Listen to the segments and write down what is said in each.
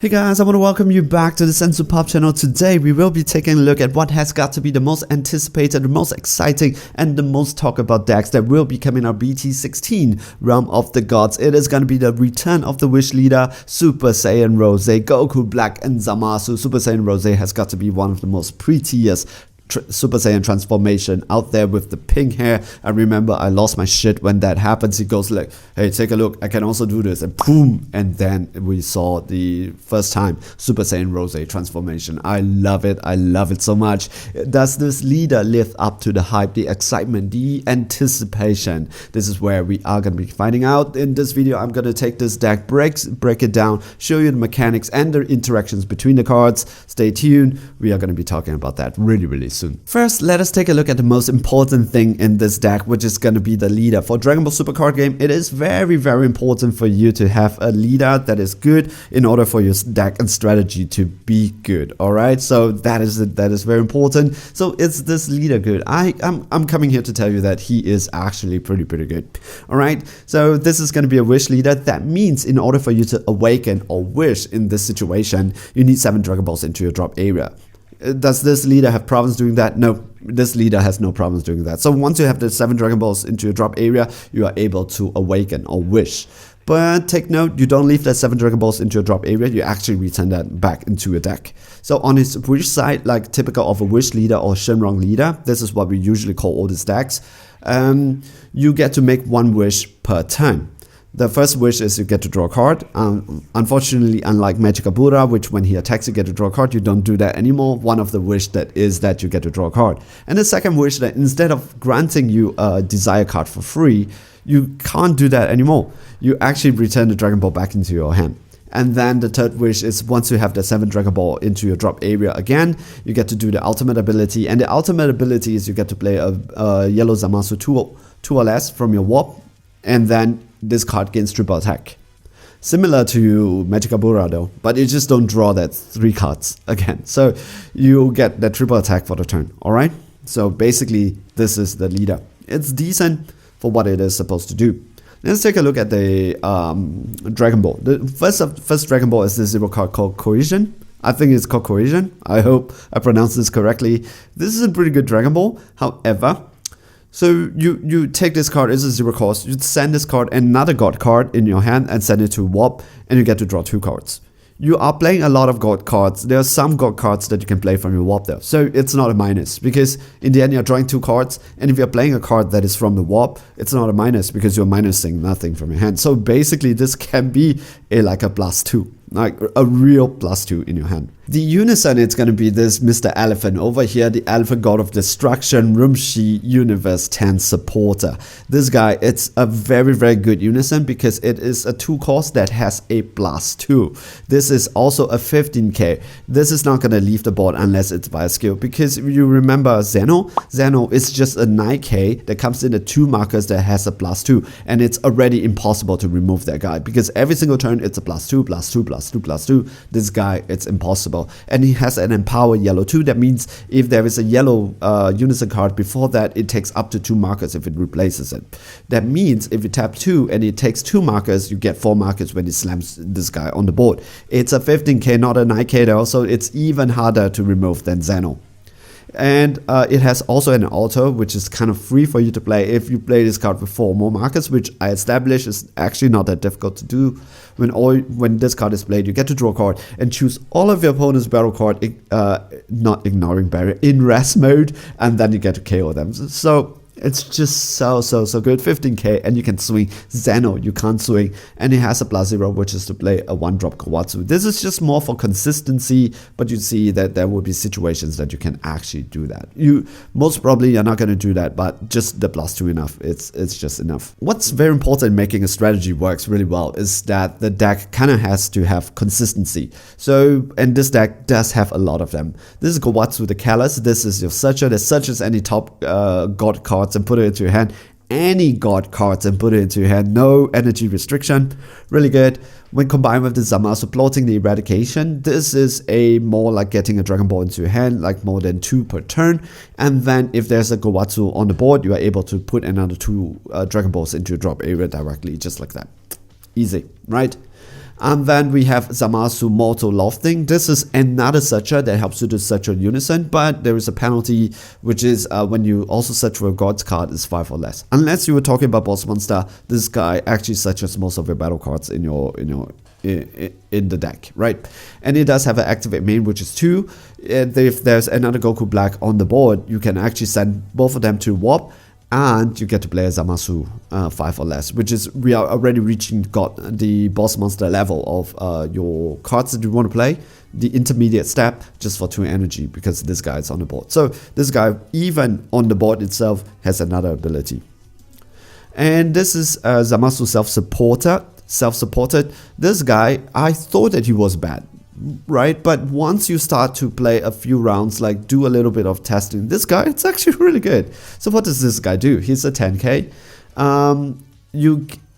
Hey guys, I want to welcome you back to the Sensu Pop channel. Today we will be taking a look at what has got to be the most anticipated, the most exciting, and the most talked about decks that will be coming out BT16 Realm of the Gods. It is going to be the return of the Wish Leader, Super Saiyan Rose, Goku Black, and Zamasu. Super Saiyan Rose has got to be one of the most prettiest Super Saiyan transformation out there with the pink hair. I remember I lost my shit when that happens. He goes like, hey, take a look, I can also do this, and boom, and then we saw the first time Super Saiyan Rose transformation. I love it so much. Does this leader live up to the hype, the excitement, the anticipation? This is where we are going to be finding out. In this video, I'm going to take this deck, break it down, show you the mechanics and the interactions between the cards. Stay tuned, we are going to be talking about that really soon. First, let us take a look at the most important thing in this deck, which is going to be the leader. For Dragon Ball Super card game, it is very important for you to have a leader that is good in order for your deck and strategy to be good. Alright, so that is very important. So is this leader good? I'm coming here to tell you that he is actually pretty good. Alright, so this is going to be a wish leader. That means in order for you to awaken or wish in this situation, you need 7 Dragon Balls into your drop area. Does this leader have problems doing that? No, this leader has no problems doing that. So once you have the 7 Dragon Balls into your drop area, you are able to awaken or wish. But take note, you don't leave that 7 Dragon Balls into your drop area, you actually return that back into your deck. So on his wish side, like typical of a wish leader or Shenron leader, this is what we usually call all these decks, you get to make 1 wish per turn. The first wish is you get to draw a card. Unfortunately, unlike Magic Buddha, which when he attacks you get to draw a card, you don't do that anymore. One of the wish that is that you get to draw a card. And the second wish that instead of granting you a desire card for free, you can't do that anymore. You actually return the Dragon Ball back into your hand. And then the third wish is once you have the 7 Dragon Ball into your drop area again, you get to do the ultimate ability. And the ultimate ability is you get to play a yellow Zamasu 2 or less from your warp. And then this card gains triple attack. Similar to Magic Buddha though, but you just don't draw that 3 cards again. So you get that triple attack for the turn, alright? So basically, this is the leader. It's decent for what it is supposed to do. Let's take a look at the Dragon Ball. The first Dragon Ball is the 0 card called Cohesion. I think it's called Cohesion. I hope I pronounced this correctly. This is a pretty good Dragon Ball. However, so you take this card, it's a 0 cost, you send this card, another God card in your hand and send it to Warp, and you get to draw 2 cards. You are playing a lot of God cards. There are some God cards that you can play from your Warp though. So it's not a minus, because in the end you're drawing 2 cards, and if you're playing a card that is from the Warp, it's not a minus because you're minusing nothing from your hand. So basically this can be like a +2, like a real +2 in your hand. The unison, it's going to be this Mr. Elephant over here, the Elephant God of Destruction, Rumshi Universe 10 supporter. This guy, it's a very good unison because it is a 2 cost that has a +2. This is also a 15k. This is not going to leave the board unless it's by a skill, because if you remember Zeno is just a 9k that comes in the 2 markers that has a +2, and it's already impossible to remove that guy because every single turn it's a +2. This guy, it's impossible. And he has an empower yellow too. That means if there is a yellow unison card before that, it takes up to 2 markers if it replaces it. That means if you tap 2 and it takes 2 markers, you get 4 markers when it slams this guy on the board. It's a 15k, not a 9k though, so it's even harder to remove than Zeno. And it has also an auto, which is kind of free for you to play if you play this card with 4 more markers, which I established is actually not that difficult to do. When this card is played, you get to draw a card and choose all of your opponent's battle card, not ignoring barrier, in rest mode, and then you get to KO them. So it's just so good. 15k, and you can swing Zeno, you can't swing, and it has a +0, which is to play a 1-drop Kawatsu. This is just more for consistency, but you see that there will be situations that you can actually do that. You most probably are not going to do that, but just the +2 enough. It's just enough. What's very important in making a strategy works really well is that the deck kind of has to have consistency. So, and this deck does have a lot of them. This is Kawatsu the Callous. This is your searcher that searches any top God card and put it into your hand. Any God cards and put it into your hand. No energy restriction. Really good. When combined with the Zamasu plotting the eradication, this is a more like getting a Dragon Ball into your hand, like more than 2 per turn. And then if there's a Gowatsu on the board, you are able to put another 2 Dragon Balls into your drop area directly, just like that. Easy, right? And then we have Zamasu Mortal Lofting. This is another searcher that helps you to search on unison, but there is a penalty, which is when you also search for a God's card is 5 or less. Unless you were talking about boss monster, this guy actually searches most of your battle cards in the deck, right? And it does have an activate main, which is 2. And if there's another Goku Black on the board, you can actually send both of them to warp, and you get to play a Zamasu 5 or less, which is, we are already reaching the boss monster level of your cards that you want to play, the intermediate step, just for 2 energy, because this guy is on the board. So this guy, even on the board itself, has another ability. And this is Zamasu self-supported. This guy, I thought that he was bad, right? But once you start to play a few rounds, like do a little bit of testing, this guy, it's actually really good. So what does this guy do? He's a 10k.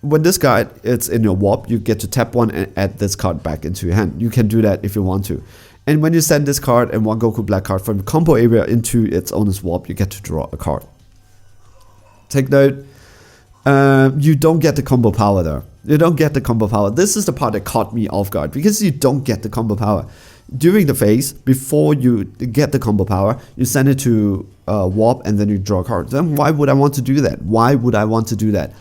When this guy is in your warp, you get to tap 1 and add this card back into your hand. You can do that if you want to. And when you send this card and 1 Goku Black card from the combo area into its owner's warp, you get to draw a card. Take note, you don't get the combo power there. You don't get the combo power. This is the part that caught me off guard, because you don't get the combo power. During the phase, before you get the combo power, you send it to warp and then you draw a card. Then why would I want to do that? Why would I want to do that?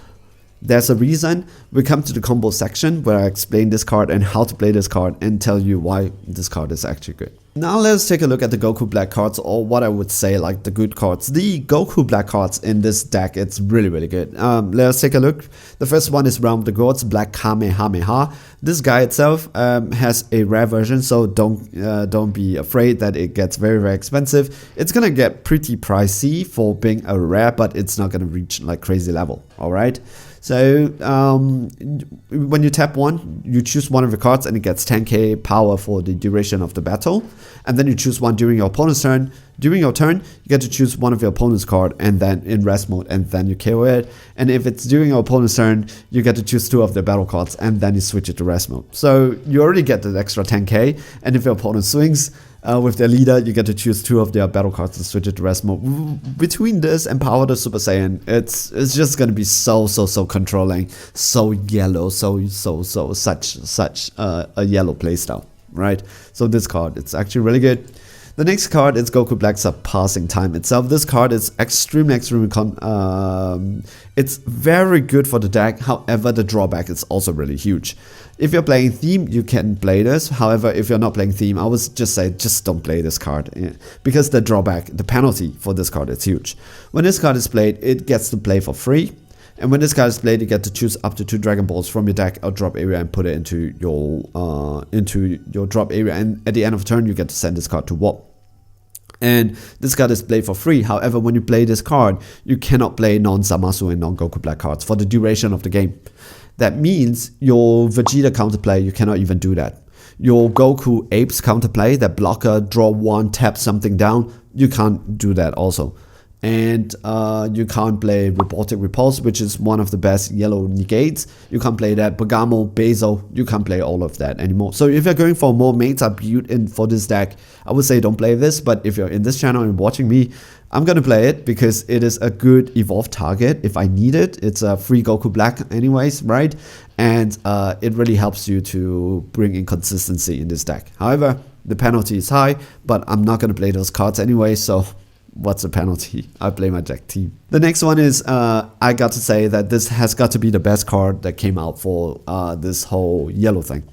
There's a reason. We come to the combo section where I explain this card and how to play this card and tell you why this card is actually good. Now let's take a look at the Goku Black cards, or what I would say like the good cards. The Goku Black cards in this deck, it's really, really good. Let's take a look. The first one is Realm of the Gods, Black Kamehameha. This guy itself has a rare version, so don't be afraid that it gets very, very expensive. It's gonna get pretty pricey for being a rare, but it's not gonna reach like crazy level, alright? So when you tap 1, you choose one of your cards and it gets 10k power for the duration of the battle. And then you choose 1 during your opponent's turn. During your turn, you get to choose one of your opponent's card and then in rest mode, and then you KO it. And if it's during your opponent's turn, you get to choose 2 of their battle cards and then you switch it to rest mode. So you already get the extra 10k, and if your opponent swings with their leader, you get to choose 2 of their battle cards and switch it to rest mode. Between this and Power the Super Saiyan, it's just gonna be so controlling, so yellow, such a yellow playstyle, right? So this card, it's actually really good. The next card is Goku Black Surpassing Time itself. This card is extremely it's very good for the deck. However, the drawback is also really huge. If you're playing theme, you can play this. However, if you're not playing theme, I would just say just don't play this card, because the drawback, the penalty for this card is huge. When this card is played, it gets to play for free. And when this card is played, you get to choose up to 2 Dragon Balls from your deck or drop area and put it into your drop area. And at the end of turn, you get to send this card to warp. And this card is played for free. However, when you play this card, you cannot play non-Zamasu and non-Goku Black cards for the duration of the game. That means your Vegeta counterplay, you cannot even do that. Your Goku Apes counterplay, that blocker, draw 1, tap something down, you can't do that also. And you can't play Robotic Repulse, which is one of the best yellow negates. You can't play that. Bergamo, Basil, you can't play all of that anymore. So if you're going for more main-type build in for this deck, I would say don't play this. But if you're in this channel and watching me, I'm gonna play it because it is a good evolve target if I need it. It's a free Goku Black anyways, right? And it really helps you to bring in consistency in this deck. However, the penalty is high, but I'm not gonna play those cards anyway, so what's the penalty? I play my deck team. The next one is, I got to say that this has got to be the best card that came out for this whole yellow thing.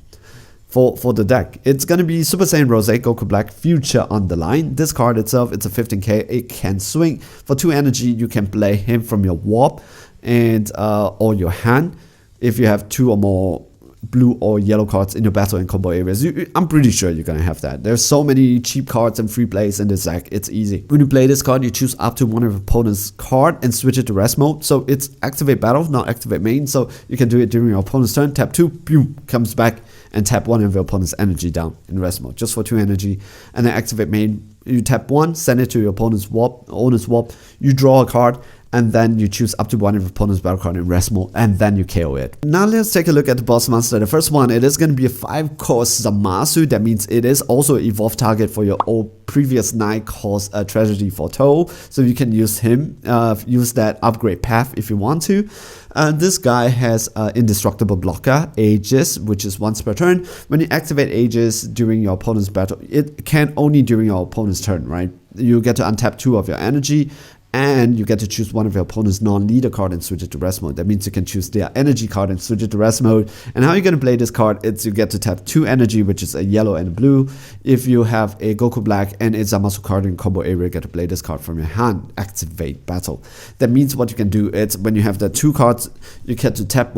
For the deck, it's gonna be Super Saiyan Rose Goku Black Future on the line. This card itself, it's a 15k. It can swing for 2 energy. You can play him from your warp and or your hand if you have 2 or more blue or yellow cards in your battle and combo areas. I'm pretty sure you're gonna have that. There's so many cheap cards and free plays in this deck, it's easy. When you play this card, you choose up to one of your opponent's card and switch it to rest mode. So it's activate battle, not activate main. So you can do it during your opponent's turn, tap 2, boom, comes back, and tap 1 of your opponent's energy down in rest mode, just for 2 energy. And then activate main, you tap 1, send it to your opponent's owner's warp, you draw a card, and then you choose up to one of your opponent's battle card in rest mode, and then you KO it. Now let's take a look at the boss monster. The first one, it is going to be a 5-cost Zamasu. That means it is also an evolve target for your old previous 9-cost Tragedy for Toe. So you can use him, use that upgrade path if you want to. This guy has indestructible blocker, Aegis, which is once per turn. When you activate Aegis during your opponent's battle, it can only during your opponent's turn, right? You get to untap 2 of your energy, and you get to choose one of your opponent's non-leader card and switch it to rest mode. That means you can choose their energy card and switch it to rest mode. And how you're going to play this card, it's you get to tap 2 energy, which is a yellow and a blue. If you have a Goku Black and a Zamasu card in combo area, you get to play this card from your hand. Activate battle. That means what you can do, it's when you have the 2 cards, you get to tap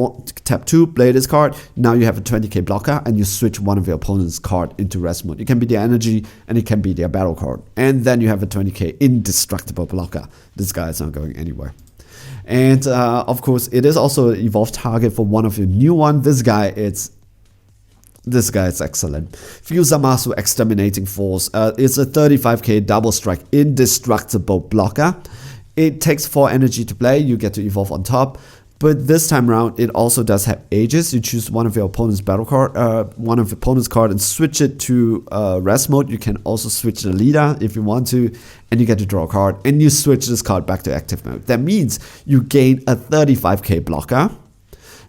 2, play this card. Now you have a 20k blocker, and you switch one of your opponent's card into rest mode. It can be their energy, and it can be their battle card. And then you have a 20k indestructible blocker. This guy is not going anywhere. And of course, it is also an evolved target for one of your new one. This guy is excellent. Feel Zamasu Exterminating Force. It's a 35k double strike indestructible blocker. It takes 4 energy to play. You get to evolve on top. But this time around, it also does have Aegis. You choose one of your opponent's battle card, one of your opponent's card, and switch it to rest mode. You can also switch the leader if you want to, and you get to draw a card, and you switch this card back to active mode. That means you gain a 35k blocker,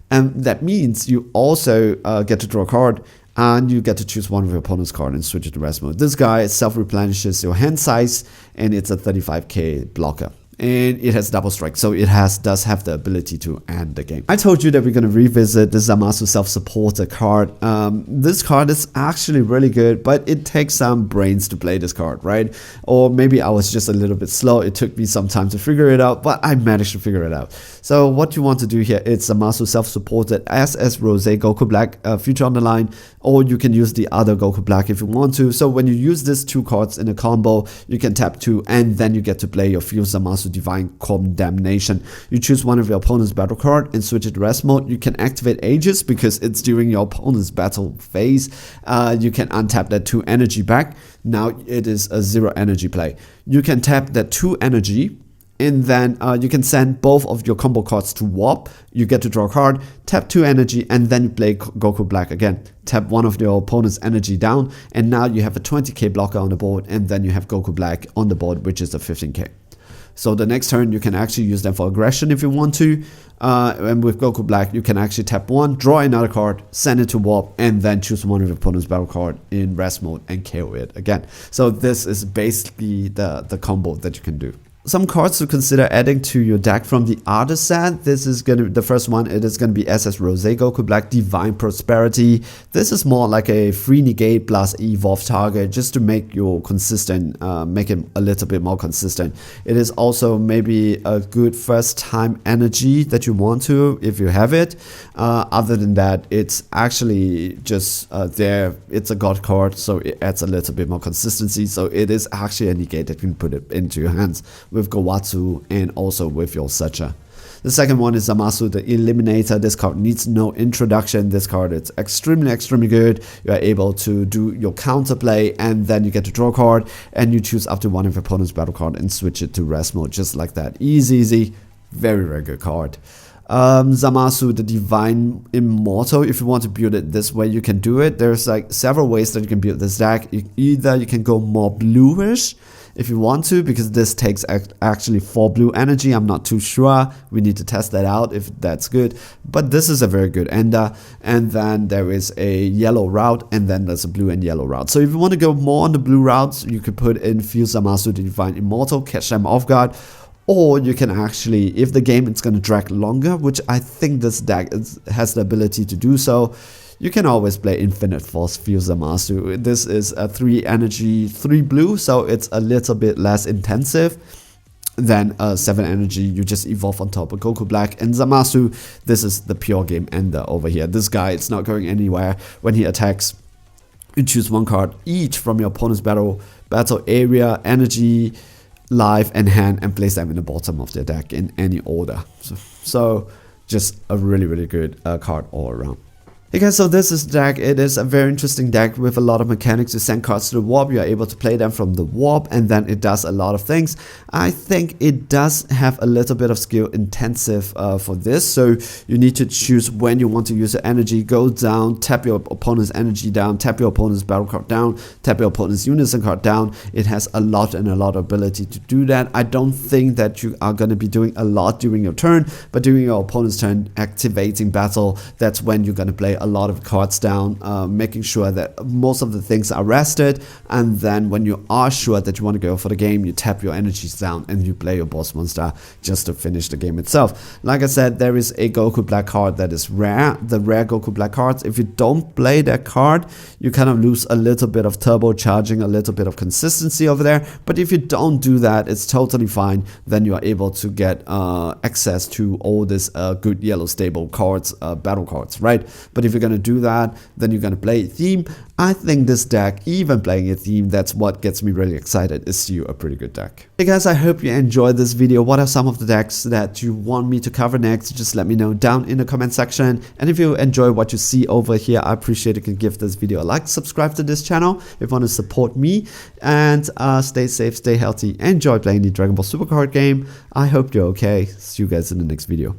and that means you also get to draw a card, and you get to choose one of your opponent's card and switch it to rest mode. This guy self-replenishes your hand size, and it's a 35k blocker. And it has double strike, so it does have the ability to end the game. I told you that we're going to revisit the Zamasu self-supporter card. This card is actually really good, but it takes some brains to play this card, right? Or maybe I was just a little bit slow. It took me some time to figure it out, but I managed to figure it out. So what you want to do here, it's Zamasu self-supported SS Rose Goku Black, future on the line, or you can use the other Goku Black if you want to. So when you use these 2 cards in a combo, you can tap 2, and then you get to play your Feel Zamasu Divine Condemnation. You choose one of your opponent's battle card and switch it to rest mode. You can activate Aegis because it's during your opponent's battle phase. You can untap that 2 energy back. Now it is a 0 energy play. You can tap that 2 energy, and then you can send both of your combo cards to Warp. You get to draw a card, tap 2 energy, and then you play Goku Black again. Tap one of your opponent's energy down, and now you have a 20k blocker on the board, and then you have Goku Black on the board, which is a 15k. So the next turn, you can actually use them for aggression if you want to. And with Goku Black, you can actually tap 1, draw another card, send it to Warp, and then choose one of your opponent's battle card in rest mode and KO it again. So this is basically the combo that you can do. Some cards to consider adding to your deck from the other set. This is going to, the first one, it is going to be SS Rose Goku Black Divine Prosperity. This is more like a free negate plus evolve target, just to make you consistent, make it a little bit more consistent. It is also maybe a good first time energy that you want to, if you have it. Other than that, it's actually just there. It's a god card, so it adds a little bit more consistency. So it is actually a negate that you can put it into your hands with Gowatsu and also with your Searcher. The second one is Zamasu the Eliminator. This card needs no introduction. This card is extremely good. You are able to do your counterplay, and then you get to draw a card, and you choose up to one of your opponent's battle card and switch it to rest mode, just like that. Easy. Very good card. Zamasu the Divine Immortal. If you want to build it this way, you can do it. There's like several ways that you can build this deck. Either you can go more bluish if you want to, because this takes actually 4 blue energy. I'm not too sure. We need to test that out if that's good. But this is a very good ender. And then there is a yellow route, and then there's a blue and yellow route. So if you want to go more on the blue routes, you could put in Feel Zamasu the Divine Immortal, catch them off guard. Or you can actually, if the game is going to drag longer, which I think this deck has the ability to do so, you can always play Infinite Force Feel Zamasu. This is a 3 energy, 3 blue, so it's a little bit less intensive than 7 energy. You just evolve on top of Goku Black. And Zamasu, this is the pure game ender over here. This guy, it's not going anywhere. When he attacks, you choose 1 card each from your opponent's battle area, energy, life, and hand, and place them in the bottom of their deck in any order. So just a really good card all around. Okay, so this is the deck. It is a very interesting deck with a lot of mechanics. You send cards to the warp, you are able to play them from the warp, and then it does a lot of things. I think it does have a little bit of skill intensive for this, so you need to choose when you want to use your energy. Go down, tap your opponent's energy down, tap your opponent's battle card down, tap your opponent's unison card down. It has a lot of ability to do that. I don't think that you are going to be doing a lot during your turn, but during your opponent's turn, activating battle, that's when you're going to play a lot of cards down, making sure that most of the things are rested, and then when you are sure that you want to go for the game, you tap your energies down and you play your boss monster just to finish the game itself. Like I said, there is a Goku Black card that is rare, the rare Goku Black cards. If you don't play that card, you kind of lose a little bit of turbocharging, a little bit of consistency over there, but if you don't do that, it's totally fine. Then you are able to get access to all this good yellow stable cards, battle cards, right? But if you're gonna do that, then you're gonna play a theme. I think this deck, even playing a theme, that's what gets me really excited, is still a pretty good deck. Hey guys, I hope you enjoyed this video. What are some of the decks that you want me to cover next? Just let me know down in the comment section. And if you enjoy what you see over here, I appreciate it. You can give this video a like, subscribe to this channel if you want to support me, and stay safe, stay healthy, enjoy playing the Dragon Ball Super card game. I hope you're okay. See you guys in the next video.